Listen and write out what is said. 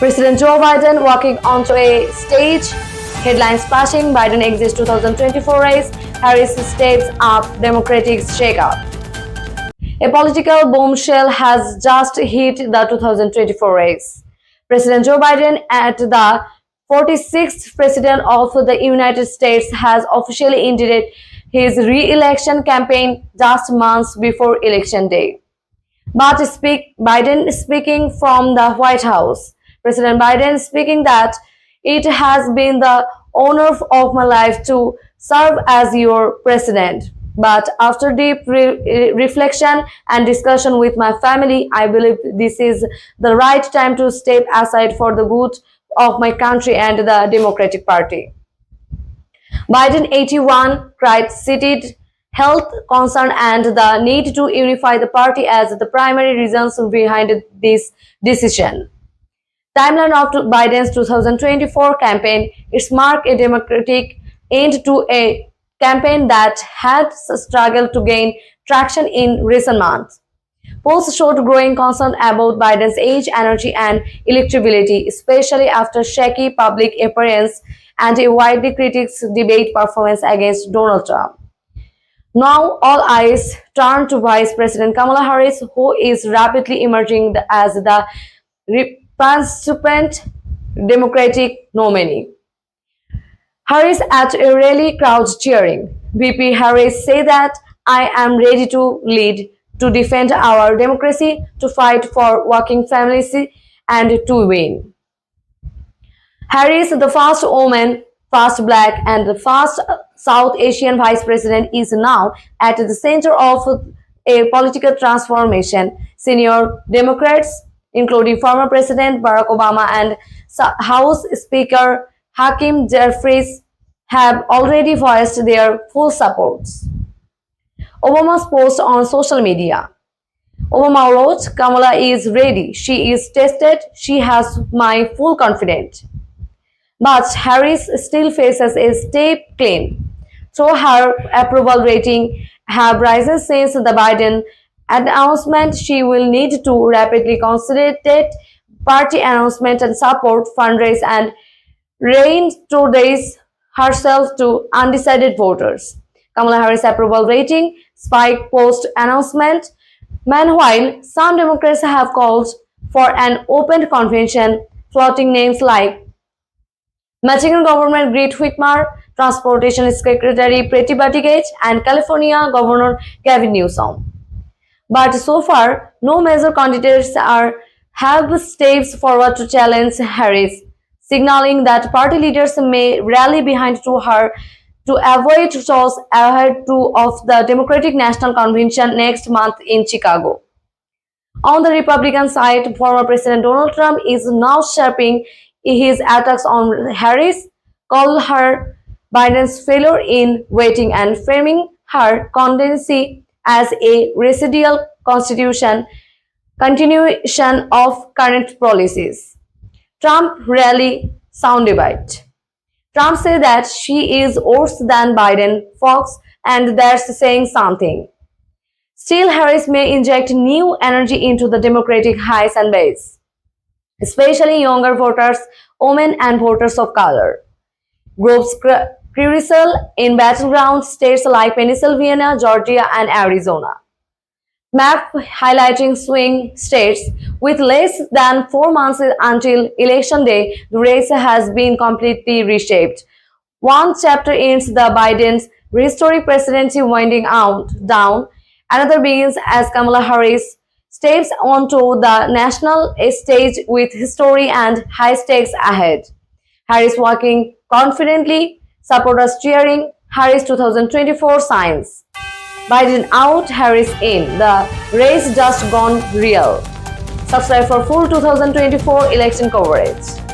President Joe Biden walking onto a stage, headlines splashing, Biden exits 2024 race, Harris steps up Democratic shakeup. A political bombshell has just hit the 2024 race. President Joe Biden, at the 46th President of the United States, has officially ended his re-election campaign just months before Election Day. But Biden speaking from the White House, President Biden speaking that it has been the honor of my life to serve as your president. But after deep reflection and discussion with my family, I believe this is the right time to step aside for the good of my country and the Democratic Party. Biden, 81, cited health concern and the need to unify the party as the primary reasons behind this decision. Timeline of Biden's 2024 campaign, it marked a Democratic end to a campaign that had struggled to gain traction in recent months. Polls showed growing concern about Biden's age, energy, and electability, especially after shaky public appearance and a widely critiqued debate performance against Donald Trump. Now, all eyes turn to Vice President Kamala Harris, who is rapidly emerging as the presumptive Democratic nominee. Harris at a rally, crowds cheering. VP Harris said that I am ready to lead, to defend our democracy, to fight for working families, and to win. Harris, the first woman, first black, and the first South Asian vice president, is now at the center of a political transformation. Senior Democrats, including former President Barack Obama and House Speaker Hakeem Jeffries, have already voiced their full support. Obama's post on social media. Obama wrote, Kamala is ready. She is tested. She has my full confidence. But Harris still faces a steep claim. Though her approval rating have risen since the Biden announcement, she will need to rapidly consolidate party announcement and support fundraise and reintroduce herself to undecided voters. Kamala Harris' approval rating spiked post-announcement. Meanwhile, some Democrats have called for an open convention, floating names like Michigan Governor Gretchen Whitmer, Transportation Secretary Pete Buttigieg, and California Governor Gavin Newsom. But so far, no major candidates have stepped forward to challenge Harris, signaling that party leaders may rally behind her to avoid chaos ahead of the Democratic National Convention next month in Chicago. On the Republican side, former President Donald Trump is now sharpening his attacks on Harris, called her Biden's failure in waiting and framing her candidacy as a residual continuation of current policies. Trump rally soundbite. Trump said that she is worse than Biden, Fox, and that's saying something. Still, Harris may inject new energy into the Democratic highs and base, especially younger voters, women, and voters of color. Groups crucial in battleground states like Pennsylvania, Georgia, and Arizona. Map highlighting swing states with less than 4 months until Election Day, the race has been completely reshaped. One chapter ends the Biden's historic presidency winding down. Another begins as Kamala Harris steps onto the national stage with history and high stakes ahead. Harris walking confidently, supporters cheering, Harris 2024 signs. Biden out, Harris in. The race just gone real. Subscribe for full 2024 election coverage.